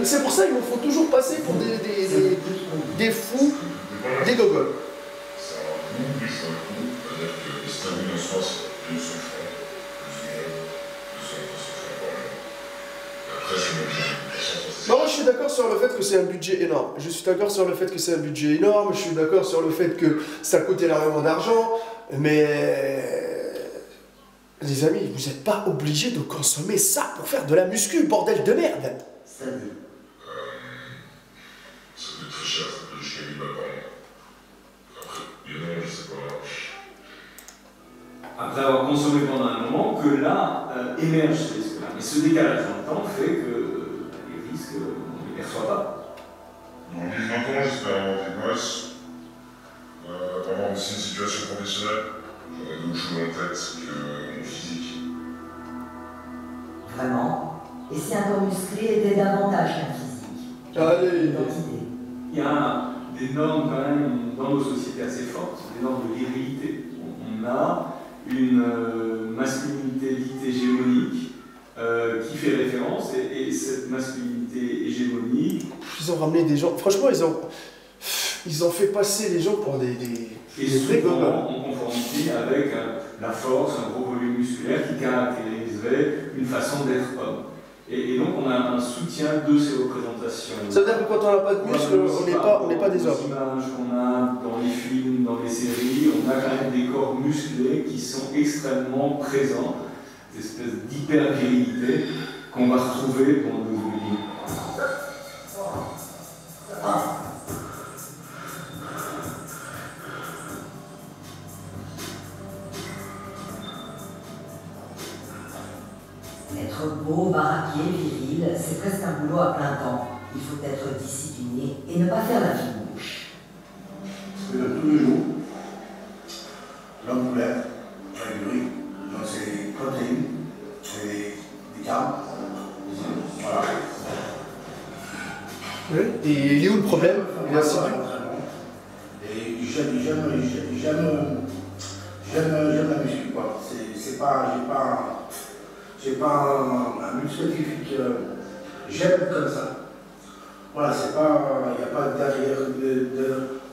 C'est pour ça qu'ils nous font toujours passer pour des fous, des gogoles. Moi, je suis d'accord sur le fait que c'est un budget énorme. Je suis d'accord sur le fait que c'est un budget énorme. Je suis d'accord sur le fait que ça coûte énormément d'argent. Mais les amis, vous n'êtes pas obligés de consommer ça pour faire de la muscu, bordel de merde. Ça doit être très cher, ça peut jusqu'à 1000 balles par mois. Après, bien non, je sais pas. Après avoir consommé pendant un moment, que là émerge ces risques-là. Mais ce décalage dans le temps fait que les risques, on ne les perçoit pas. Dans 10-20 ans, j'espère avoir des gosses, avoir aussi une situation professionnelle. J'aurai d'autres choses en tête que mon physique. Vraiment? Et si un corps musclé était davantage qu'un physique? Allez. Il y a des normes quand même dans nos sociétés assez fortes, des normes de virilité. On a une masculinité dite hégémonique qui fait référence, et cette masculinité hégémonique... Ils ont ramené des gens... Franchement, ils ont fait passer les gens pour des et souvent en conformité avec la force, un gros volume musculaire qui caractériserait une façon d'être homme. Et donc on a un soutien de ces représentations. Ça veut dire que quand on n'a pas de muscles, on n'est pas des hommes. Les images qu'on a dans les films, dans les séries, on a quand même des corps musclés qui sont extrêmement présents, des espèces d'hyper-virilité qu'on va retrouver dans nos vies. Être beau, baraqué, viril, c'est presque un boulot à plein temps. Il faut être discipliné et ne pas faire la fine bouche. Parce que tous les jours, l'homme poulet, avec du riz, donc c'est des protéines, des carbs, voilà. Oui. Et il est où le problème? Il est assez dur. Et j'aime la muscu, quoi. C'est pas, j'ai pas un but spécifique. J'aime comme ça. Voilà, c'est pas, il n'y a pas derrière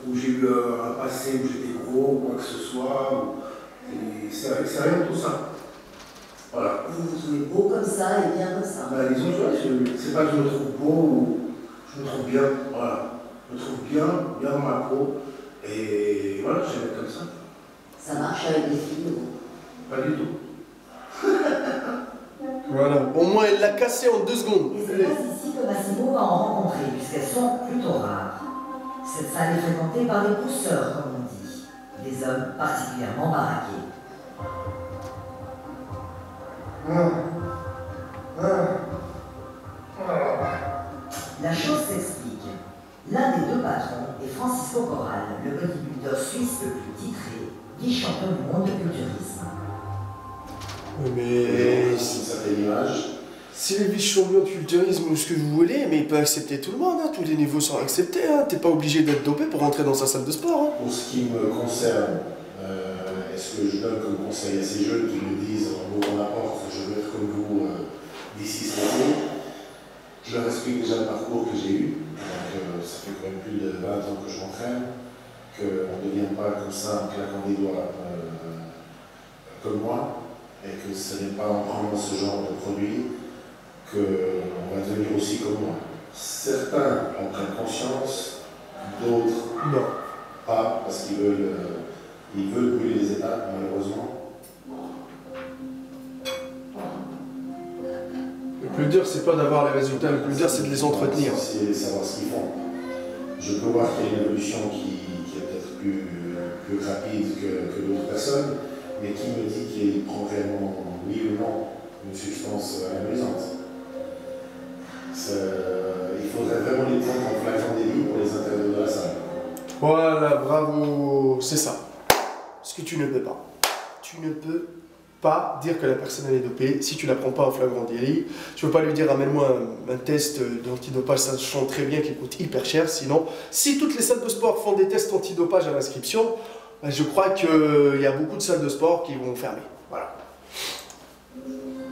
où j'ai eu un passé où j'étais gros ou quoi que ce soit. C'est rien de tout ça. Voilà. Vous vous trouvez beau comme ça et bien comme ça? Bah, disons, c'est pas que je me trouve beau ou je me trouve bien. Voilà. Je me trouve bien dans ma peau. Et voilà, j'aime être comme ça. Ça marche avec les filles? Pas du tout. Voilà, au moins elle l'a cassé en 2 secondes. Et c'est pas ici que Massimo va en rencontrer, puisqu'elles sont plutôt rares. Cette salle est fréquentée par des pousseurs, comme on dit, des hommes particulièrement baraqués. La chose s'explique. L'un des 2 patrons est Francisco Corral, le bodybuilder suisse le plus titré, vice-champion du monde de culturisme. Mais ça fait l'image. C'est le vice-champion de culturisme ou ce que vous voulez, mais il peut accepter tout le monde, hein. Tous les niveaux sont acceptés, hein. T'es pas obligé d'être dopé pour rentrer dans sa salle de sport. Hein. Pour ce qui me concerne, est-ce que je donne comme conseil à ces jeunes qui me disent en ouvrant la porte, je veux être comme vous d'ici cette année? Je leur explique déjà le parcours que j'ai eu, donc ça fait quand même plus de 20 ans que je m'entraîne, qu'on ne devient pas comme ça en claquant des doigts comme moi. et que ce n'est pas en prenant ce genre de produit qu'on va devenir aussi comme moi. Certains en prennent conscience, d'autres non. Pas, parce qu'ils veulent brûler les étapes, malheureusement. Le plus dur, c'est pas d'avoir les résultats, le plus dur, c'est de les entretenir. C'est savoir ce qu'ils font. Je peux voir qu'il y a une évolution qui est peut-être plus rapide que d'autres personnes, mais qui me dit qu'il prend réellement, oui ou non, une substance amusante. Il faudrait vraiment les prendre en flagrant délit pour les interdire de la salle. Voilà, bravo, c'est ça. Ce que tu ne peux pas. Tu ne peux pas dire que la personne elle est dopée si tu ne la prends pas en flagrant délit. Tu ne peux pas lui dire amène-moi un test d'antidopage, sachant très bien qu'il coûte hyper cher. Sinon, si toutes les salles de sport font des tests antidopage à l'inscription, je crois qu'il y a beaucoup de salles de sport qui vont fermer. Voilà.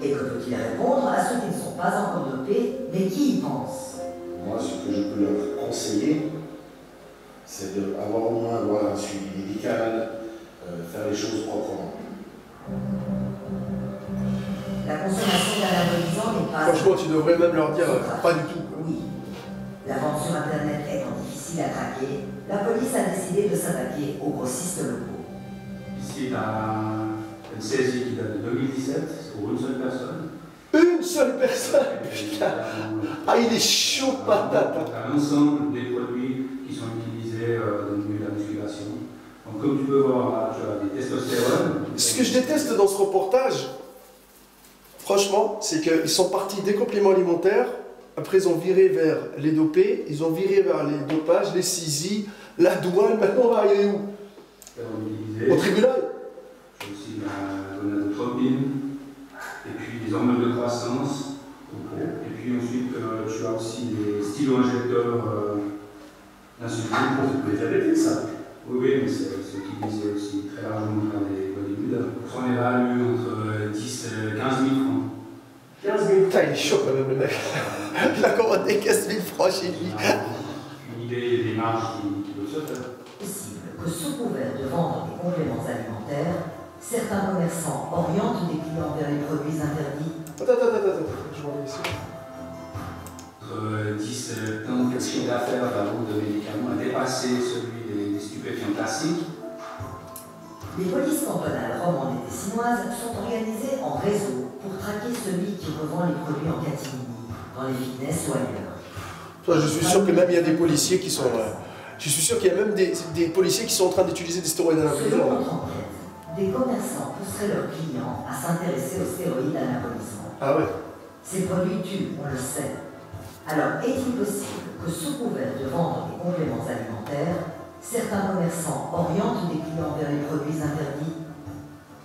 Et que peut-il répondre à ceux qui ne sont pas encore dopés, mais qui y pensent? Moi, ce que je peux leur conseiller, c'est d'avoir au moins un suivi médical, faire les choses proprement. La consommation d'anabolisants n'est pas... Franchement, tu devrais même leur dire pas du tout. Oui. La vente sur Internet étant difficile à traquer, la police a décidé de s'attaquer aux grossistes locaux. Ici, une saisie qui date de 2017, c'est pour une seule personne. Une seule personne, putain. Ah, il est chaud patate. Un ensemble des produits qui sont utilisés dans le milieu de la musculation. Donc, comme tu peux voir, là, tu as des testostérones. Ce que je déteste dans ce reportage, franchement, c'est qu'ils sont partis des compléments alimentaires, après ils ont viré vers les dopés, ils ont viré vers les dopages, les CISI, la douane, maintenant on va arriver où? Au tribunal? J'ai aussi la gonadotropine, et puis des hormones de croissance, et puis ensuite tu as aussi des stylo-injecteurs d'insuline pour les diabétiques, ça. Oui, mais c'est utilisé aussi très largement par les bodybuilders. On évalue entre 10 et 15 000 francs. 15 000, putain, il est chaud quand même le mec. Il a commandé 15 000 francs chez lui. Une idée des marges qui doivent se faire. Possible que sous couvert de vendre des compléments alimentaires, certains commerçants orientent des clients vers les produits interdits. Attends, je m'en vais ici. Entre 10 et 15 le chiffre d'affaires de la vente de médicaments a dépassé celui des stupéfiants classiques. Les polices cantonales romandes et tessinoises sont organisées en réseau pour traquer celui qui revend les produits en catimini, dans les fitness ou ailleurs. Je suis sûr que même il y a des policiers qui sont... je suis sûr qu'il y a même des policiers qui sont en train d'utiliser des stéroïdes anabolisants. Selon notre enquête, des commerçants pousseraient leurs clients à s'intéresser aux stéroïdes anabolisants. Ah ouais. Ces produits tuent, on le sait. Alors, est-il possible que sous couvert de vendre des compléments alimentaires, certains commerçants orientent des clients vers les produits interdits?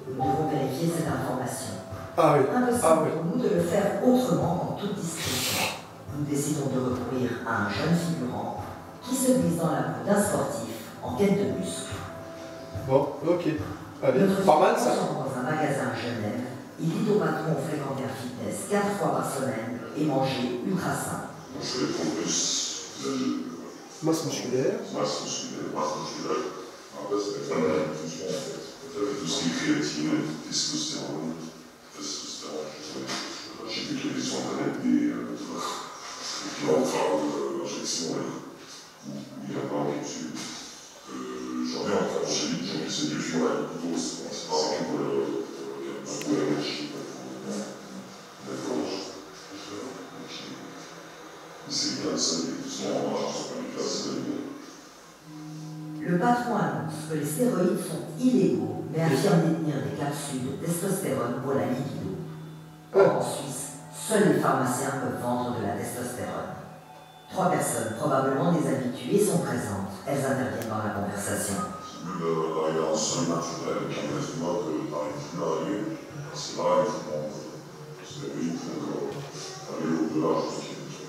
Nous devons vérifier cette information. Ah oui. Impossible pour nous de le faire autrement en toute discrétion. Nous décidons de recourir à un jeune figurant qui se glisse dans la peau d'un sportif en quête de muscles. Bon, ok. Allez, pas mal ça. Dans un magasin à Genève, il dit au patron fréquenter un fitness 4 fois par semaine et manger ultra sain. Je vais prendre plus de masse musculaire. Masse musculaire. Après, c'est la fonction en fait. Tout ce qui est créatine, testostérone. J'ai vu qu'il y avait sur internet des injections où il y a pas dessus. J'en ai encore chez lui, c'est du fuel plutôt, c'est pas pour l'énergie. D'accord. C'est bien ça, doucement, le patron annonce que les stéroïdes sont illégaux, mais affirme détenir des capsules de testostérone pour la libido. Or, en Suisse, seuls les pharmaciens peuvent vendre de la testostérone. 3 personnes, probablement des habituées, sont présentes. Elles interviennent dans la conversation.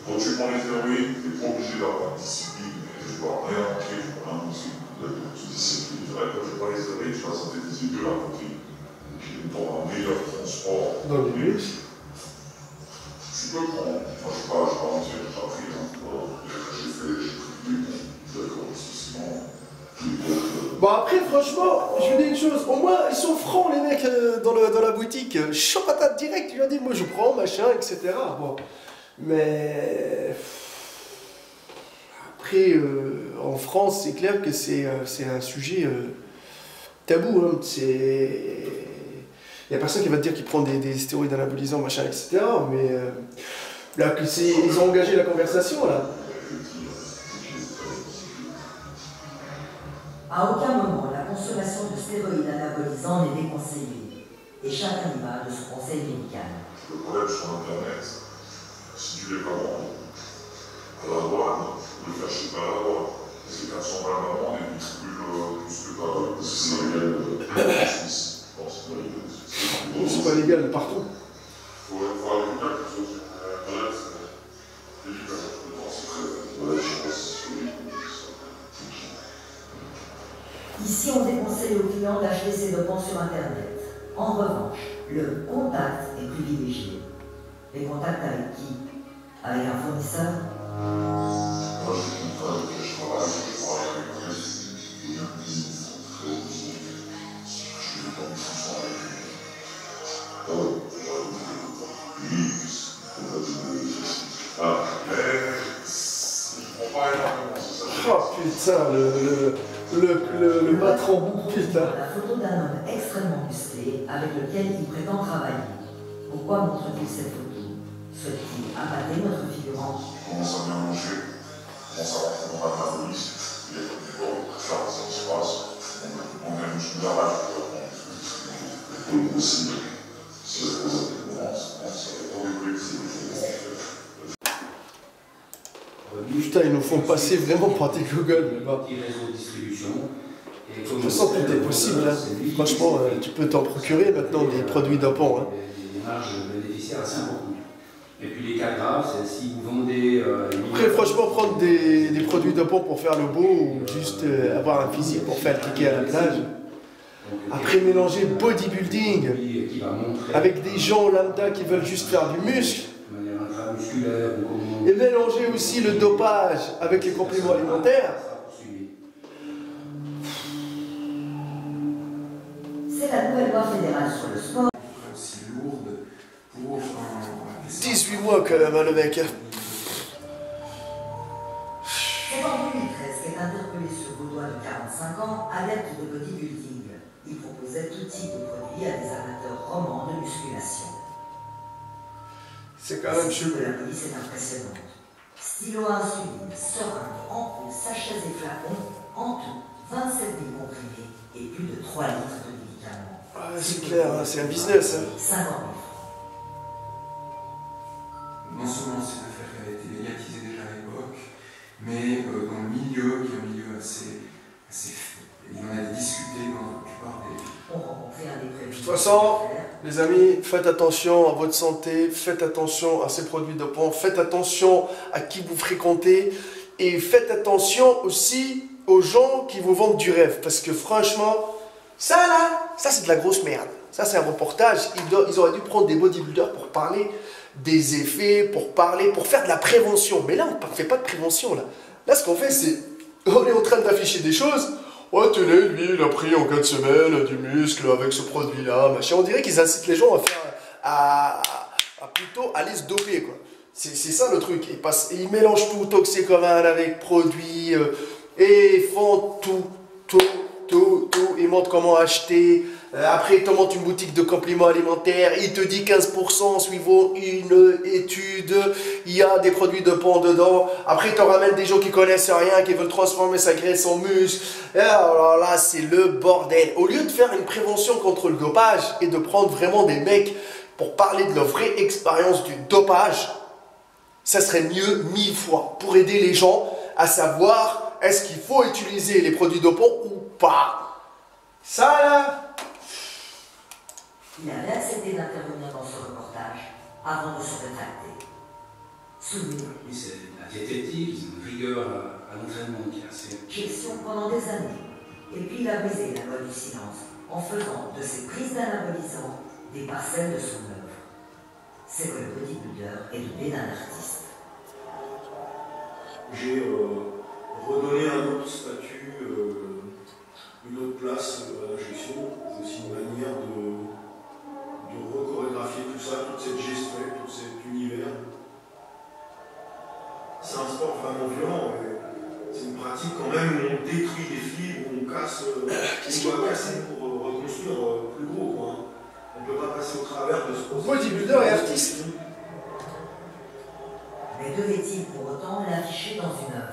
Quand tu prends les stéroïdes, tu n'es pas obligé d'avoir une discipline, mais tu dois rien entrer, tu dois rien aussi. Tu disciplines. Quand tu prends les stéroïdes, tu vas synthétiser de la protéine. Pour un meilleur transport. Dans les muscles. Tu peux prendre, enfin, je sais pas mentir, j'ai appris, j'ai pris des bons, d'accord, parce que sinon, Bon après franchement, je vous dis une chose, au moins ils sont francs les mecs dans la boutique, chaud patate direct, ils leur disent moi je prends, machin, etc. Bon. Mais après en France c'est clair que c'est un sujet tabou, hein. Il n'y a personne qui va te dire qu'il prend des stéroïdes anabolisants, machin, etc. Mais là, ils ont engagé la conversation là. À aucun moment, la consommation de stéroïdes anabolisants n'est déconseillée, et chacun y va de son conseil médical. Le problème sur Internet, si tu l'es pas bon, à la douane, le faire chez pas à la douane. C'est 420 mamans et plus que pas. Parce que c'est légal en Suisse. Non, c'est pas légal. C'est pas légal partout. Faut aller plus tard, parce que Internet, c'est légal. C'est très. Voilà, je pense. Ici, on déconseille aux clients d'acheter ces dopants sur Internet. En revanche, le contact est privilégié. Les contacts avec qui? Avec un fournisseur? Moi, je ne pas que je travaille avec eux. Je suis pas du tout avec eux. Mais je prends pas énormément, c'est ça. Oh putain, le patron, putain. La photo d'un homme extrêmement musclé avec lequel il prétend travailler. Pourquoi montre-t-il cette photo? Souhaite-t-il appâter notre figurant? Il commence à bien manger, il commence à rentrer dans l'anabolisme, il est comme des bords, ça se passe. On a une musculaire, aussi, c'est la cause de l'ignorance, ça va pas décoller, Putain, ils nous font passer vraiment pour des Google, mais bah. Je sens que tout est possible, hein. Franchement, tu peux t'en procurer maintenant des produits dopants. Hein. Des marges bénéficiaires assez importantes. Et puis les cas graves, c'est si vous vendez... Après, franchement, prendre des produits dopants pour faire le beau ou juste avoir un physique pour faire cliquer à la plage. Après, mélanger bodybuilding avec des gens lambda qui veulent juste faire du muscle. Et mélanger aussi le dopage avec les compléments alimentaires. C'est la nouvelle loi fédérale sur le sport. Aussi lourde pour 18 mois quand même, hein, le mec. C'est en 2013 qu'est interpellé ce Vaudois de 45 ans, adepte de bodybuilding. Il proposait tout type de produits à des amateurs romans de musculation. C'est quand même chelou. La police est impressionnante. Stylo à insuline, seringues, ampoules, sachets et flacons, en tout 27 000 comprimés et plus de 3 litres de médicaments. Ah, c'est clair, hein, c'est un business. Hein. 50 000 francs. Non seulement c'est une affaire qui a été médiatisée déjà à l'époque, mais dans le milieu, qui est un milieu assez il en a discuté dans la plupart des... De toute façon, les amis, faites attention à votre santé, faites attention à ces produits dopants, faites attention à qui vous fréquentez et faites attention aussi aux gens qui vous vendent du rêve. Parce que franchement, ça là, ça c'est de la grosse merde. Ça c'est un reportage, ils auraient dû prendre des bodybuilders pour parler des effets, pour faire de la prévention. Mais là, on ne fait pas de prévention. Là ce qu'on fait, c'est, on est en train d'afficher des choses. Ouais, tenez, lui, il a pris en 4 semaines du muscle avec ce produit-là, machin. On dirait qu'ils incitent les gens à faire, plutôt aller se doper, quoi. C'est ça le truc. Ils mélangent tout, toxicomane avec produits, et ils font tout. Ils montrent comment acheter. Après, ils te montrent une boutique de compléments alimentaires. Il te dit 15% suivant une étude. Il y a des produits dopants dedans. Après, ils te ramènent des gens qui connaissent rien, qui veulent transformer sa graisse en muscle. Et alors là, c'est le bordel. Au lieu de faire une prévention contre le dopage et de prendre vraiment des mecs pour parler de leur vraie expérience du dopage, ça serait mieux 1000 fois pour aider les gens à savoir est-ce qu'il faut utiliser les produits dopants ou pas. Ça là. Il avait accepté d'intervenir dans ce reportage avant de se rétracter. Souvenez-vous. Oui, c'est la diététique, une rigueur à l'entraînement qui est assez... Gestion pendant des années. Et puis il a brisé la loi du silence en faisant de ses prises d'anabolisants des parcelles de son œuvre. C'est que le bodybuilder est doublé d'un artiste. J'ai redonné un autre statut glace à l'injection, c'est aussi une manière de rechorégraphier tout ça, toute cette gestuelle, tout cet univers. C'est un sport vraiment violent, mais c'est une pratique quand même où on détruit des fibres, où on casse, on doit casser pour reconstruire plus gros, quoi. On ne peut pas passer au travers de ce processus. Bodybuilder et artiste. Mais devait-il pour autant l'afficher dans une œuvre?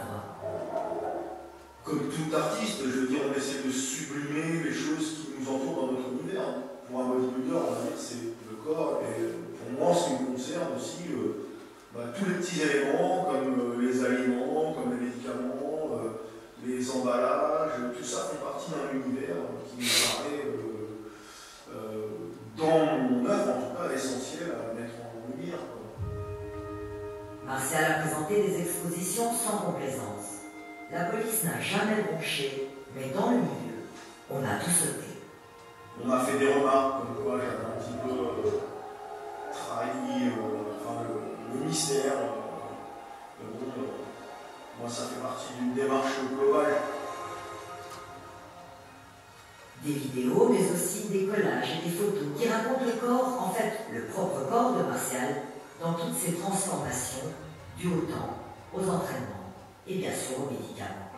Comme tout artiste, je veux dire, on essaie de sublimer les choses qui nous entourent dans notre univers. Pour un bodybuilder, on va dire c'est le corps, et pour moi, ce qui me concerne aussi, tous les petits éléments, comme les aliments, comme les médicaments, les emballages, tout ça fait partie d'un univers qui me paraît, dans mon œuvre, en tout cas, essentiel à mettre en lumière. Martial a présenté des expositions sans complaisance. La police n'a jamais bronché, mais dans le milieu, on a tout sauté. On m'a fait des remarques comme quoi j'avais un petit peu trahi le mystère. Moi, ça fait partie d'une démarche globale. Des vidéos, mais aussi des collages et des photos qui racontent le corps, en fait le propre corps de Martial, dans toutes ses transformations, du haut temps aux entraînements et bien sûr aux médicaments.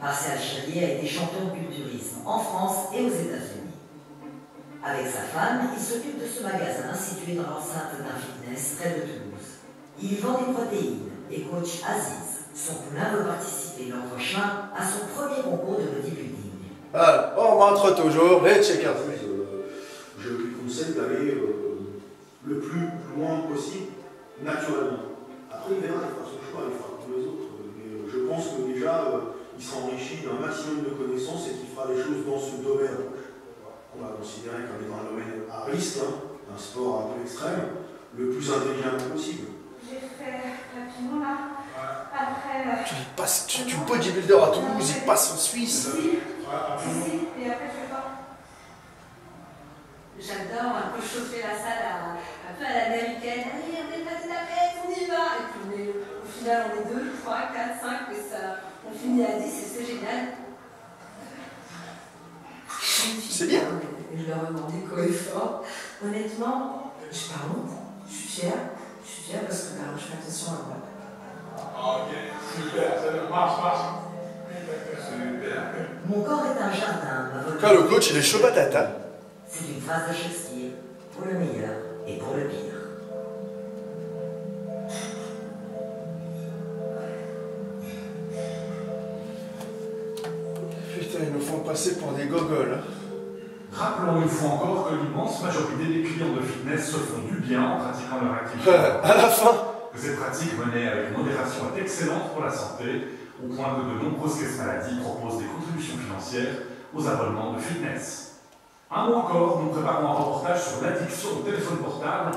Martial Chalier a été champion de culturisme en France et aux États-Unis. Avec sa femme, il s'occupe de ce magasin situé dans l'enceinte d'un fitness près de Toulouse. Il y vend des protéines et coach Aziz, son poulain, veut participer l'an prochain à son premier concours de bodybuilding. Ah, on rentre toujours, et check out. Je lui conseille d'aller le plus loin possible, naturellement. Après, il verra, il fera son choix, il fera comme les autres. Mais je pense que déjà, il s'enrichit d'un maximum de connaissances et qu'il fera les choses dans ce domaine. On va considérer qu'on est dans un domaine à risque, un sport un peu extrême, le plus intelligent possible. J'ai fait rapidement là. Après. Tu bodybuilder à Toulouse, il passe en Suisse. Ici, et après je fais pas. J'adore un peu chauffer la salle un peu à l'américaine. Allez, on est passé la fête, on y va. Et puis au final, on est 2, 3, 4, 5, et ça, on finit à 10 et c'est génial. C'est bien. Je leur ai demandé quoi effort. Honnêtement, je suis pas honte. Je suis fière. Je suis fière parce que je fais attention à moi. Ok, super, ça marche. Super. Mon corps est un jardin, ma volonté. Quand le coach, il est chaud patate, hein. C'est une phrase de Shakespeare, pour le meilleur et pour le pire. Putain, ils nous font passer pour des gogoles. Rappelons une fois encore que l'immense majorité des clients de fitness se font du bien en pratiquant leur activité. À la fin. Que cette pratique menée avec modération est excellente pour la santé, au point que de nombreuses caisses maladies proposent des contributions financières aux abonnements de fitness. Un mot encore, nous préparons un reportage sur l'addiction au téléphone portable.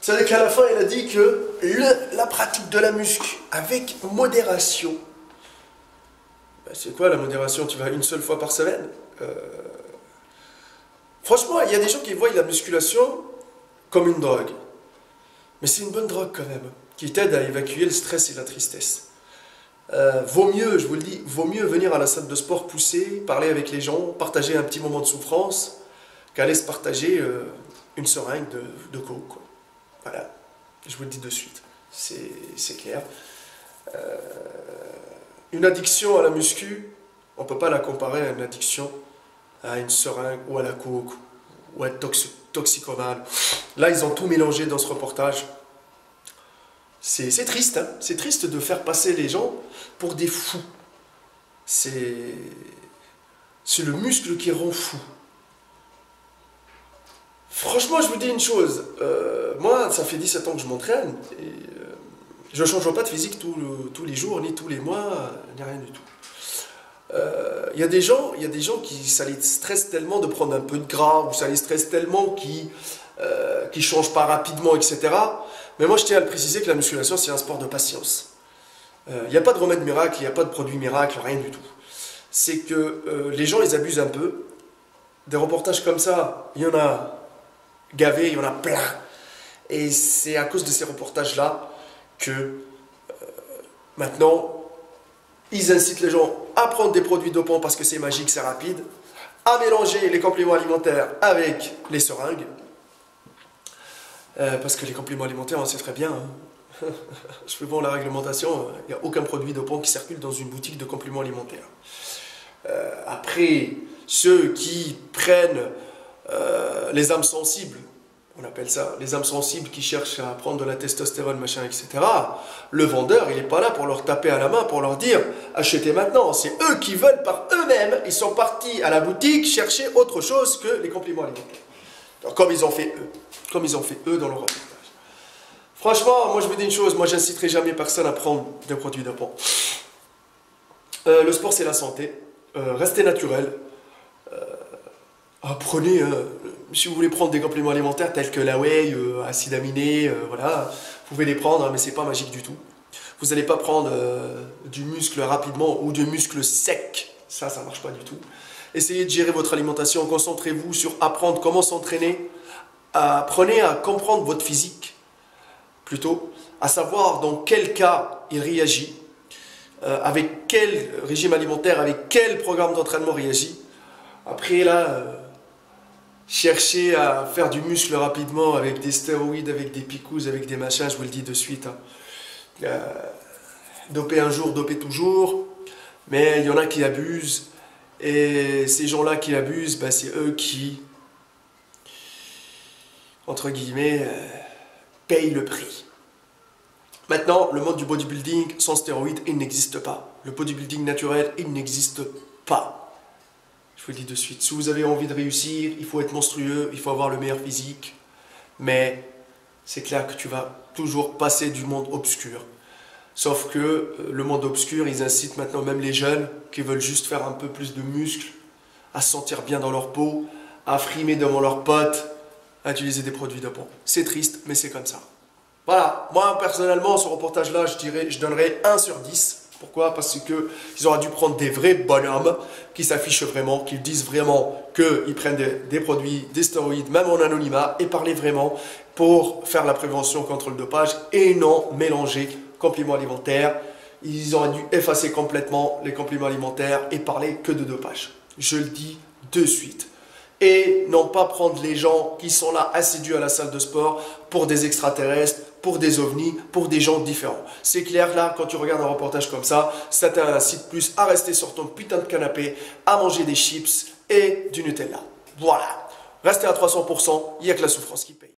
C'est qu'à la fin, il a dit que la pratique de la muscu avec modération. Ben, c'est quoi la modération? Tu vas une seule fois par semaine? Franchement, il y a des gens qui voient la musculation comme une drogue. Mais c'est une bonne drogue quand même, qui t'aide à évacuer le stress et la tristesse. Vaut mieux, je vous le dis, vaut mieux venir à la salle de sport pousser, parler avec les gens, partager un petit moment de souffrance, qu'aller se partager une seringue de coke, quoi. Voilà, je vous le dis de suite, c'est clair. Une addiction à la muscu, on ne peut pas la comparer à une addiction à une seringue ou à la coke ou à un toxicomane. Là, ils ont tout mélangé dans ce reportage. C'est triste, hein. C'est triste de faire passer les gens pour des fous. C'est le muscle qui rend fou. Franchement, je vous dis une chose. Moi, ça fait 17 ans que je m'entraîne. Je ne change pas de physique tous les jours, ni tous les mois, ni rien du tout. Il y a des gens qui, ça les stresse tellement de prendre un peu de gras, ou ça les stresse tellement qui ne changent pas rapidement, etc. Mais moi, je tiens à le préciser que la musculation, c'est un sport de patience. Il n'y a pas de remède miracle, il n'y a pas de produit miracle, rien du tout. C'est que les gens, ils abusent un peu. Des reportages comme ça, il y en a gavé, il y en a plein. Et c'est à cause de ces reportages-là que maintenant, Ils incitent les gens à prendre des produits dopants parce que c'est magique, c'est rapide, à mélanger les compléments alimentaires avec les seringues. Parce que les compléments alimentaires, on sait très bien, hein. Je fais bon la réglementation, il n'y a aucun produit dopant qui circule dans une boutique de compléments alimentaires. Après, ceux qui prennent les âmes sensibles, on appelle ça les âmes sensibles qui cherchent à prendre de la testostérone, machin, etc. Le vendeur, il n'est pas là pour leur taper à la main, pour leur dire achetez maintenant. C'est eux qui veulent par eux-mêmes. Ils sont partis à la boutique chercher autre chose que les compléments alimentaires. Donc, comme ils ont fait eux dans leur reportage. Franchement, moi je vous dis une chose, moi j'inciterai jamais personne à prendre des produits dopants. Le sport c'est la santé. Restez naturel. Prenez, si vous voulez prendre des compléments alimentaires tels que la whey, acides aminés, voilà, vous pouvez les prendre, hein, mais c'est pas magique du tout. Vous n'allez pas prendre du muscle rapidement ou du muscle sec, ça marche pas du tout. Essayez de gérer votre alimentation, concentrez-vous sur apprendre comment s'entraîner, apprenez à comprendre votre physique, plutôt, à savoir dans quel cas il réagit, avec quel régime alimentaire, avec quel programme d'entraînement réagit. Après là, chercher à faire du muscle rapidement avec des stéroïdes, avec des picouzes, avec des machins, je vous le dis de suite. Hein. Doper un jour, doper toujours, mais il y en a qui abusent, et ces gens-là qui abusent, ben, c'est eux qui, entre guillemets, payent le prix. Maintenant, le mode du bodybuilding sans stéroïdes, il n'existe pas. Le bodybuilding naturel, il n'existe pas. Je vous le dis de suite, si vous avez envie de réussir, il faut être monstrueux, il faut avoir le meilleur physique, mais c'est clair que tu vas toujours passer du monde obscur. Sauf que le monde obscur, ils incitent maintenant même les jeunes qui veulent juste faire un peu plus de muscles, à se sentir bien dans leur peau, à frimer devant leurs potes, à utiliser des produits dopants. C'est triste, mais c'est comme ça. Voilà, moi personnellement, ce reportage-là, je donnerais 1 sur 10. Pourquoi? Parce qu'ils auraient dû prendre des vrais bonhommes qui s'affichent vraiment, qui disent vraiment qu'ils prennent des produits, des stéroïdes, même en anonymat, et parler vraiment pour faire la prévention contre le dopage et non mélanger compléments alimentaires. Ils auraient dû effacer complètement les compléments alimentaires et parler que de dopage. Je le dis de suite. Et non pas prendre les gens qui sont là assidus à la salle de sport pour des extraterrestres, pour des ovnis, pour des gens différents. C'est clair là, quand tu regardes un reportage comme ça t'incite plus à rester sur ton putain de canapé, à manger des chips et du Nutella. Voilà. Restez à 300%, il n'y a que la souffrance qui paye.